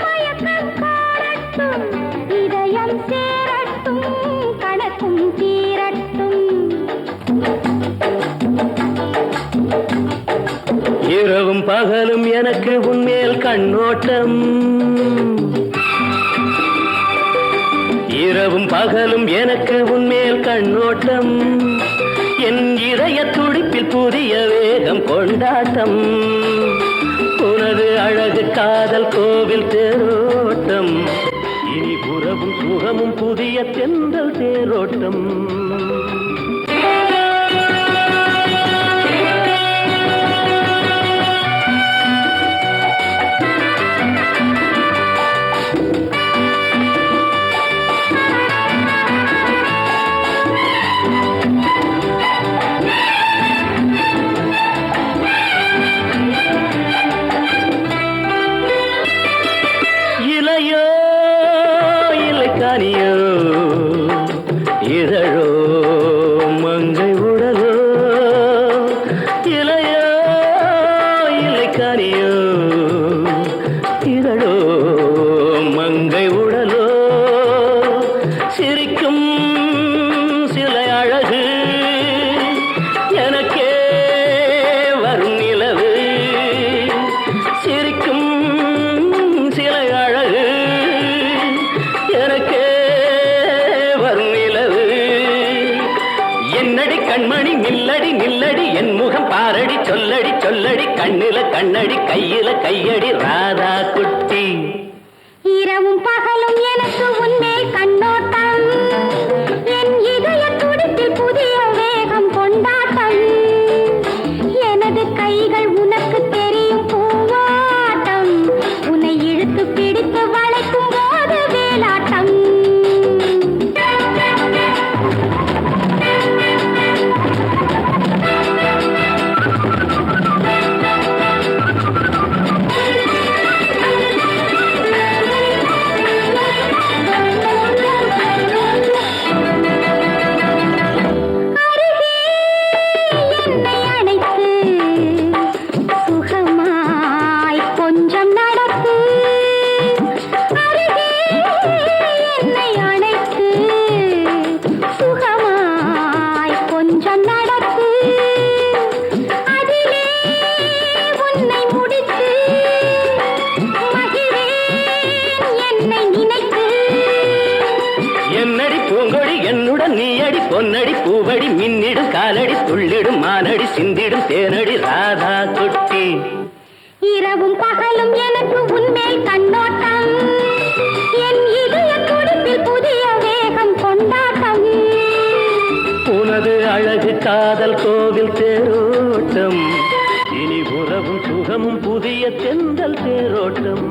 மயக்கம் காணட்டும், இதயம் சேரட்டும், கணக்கும் தீரட்டும். இரவும் பகலும் எனக்கு உன்மேல் கண்ணோட்டம், இரவும் பகலும் எனக்கு உன்மேல் கண்ணோட்டம். என் இதய துடிப்பில் புதிய வேகம் கொண்டாட்டம். உனது அழகு காதல் கோவில் தேரோட்டம். இனி உறவும் சுகமும் புதிய தென்றல் தேரோட்டம். இலையோ இலைக்கானியோ இதழோ மங்கை உடலோ, இலையோ இலைக்கானியோ இதழோ மங்கை உடலோ. சிரிக்கும் சிலை அழகு எனக்கே வரும் நிலவு. சிரிக்கும் சிலை அழகு எனக்கே வரும் நிலவு. என்னடி கண்மணி நில்லடி நில்லடி, என் முகம் பாரடி, சொல்லடி சொல்லடி, கண்ணில கண்ணடி கையில கையடி ராதா குட்டி. இரவும் பகலும் எனக்கு உன்மேல் கண்ணோட்டம், என் இதய துடிப்பில் புதிய வேகம் கொண்டாட்டம். எனது கைகள் உனக்கு தெரியும் பூவாட்டம், உன்னை இழுத்து பிடித்து வளைக்கும் போது வேலாட்டம். என்னை அணைத்து சுகமாய் கொஞ்சம் நடத்து. அருகே என்னை அணைத்து சுகமாய் கொஞ்சம் நடத்து. அதிலே உன்னை முடித்து மகிழ்வேன் என்னை நினைத்து. என்னடி பூங்கொடி என்னுடன் நீயடி, பொன்னடி பூவடி, மின்னிடும் காலடி, துள்ளிடும் மானடி, சிந்திடும் தேனடி ராதா குட்டி. இரவும் பகலும் எனக்கு உன்மேல் கண்ணோட்டம், என் இதய துடிப்பில் புதிய வேகம் கொண்டாட்டம். உனது அழகு காதல் கோவில் தேரோட்டம். இனி உறவும் சுகமும் புதிய தென்றல் தேரோட்டம்.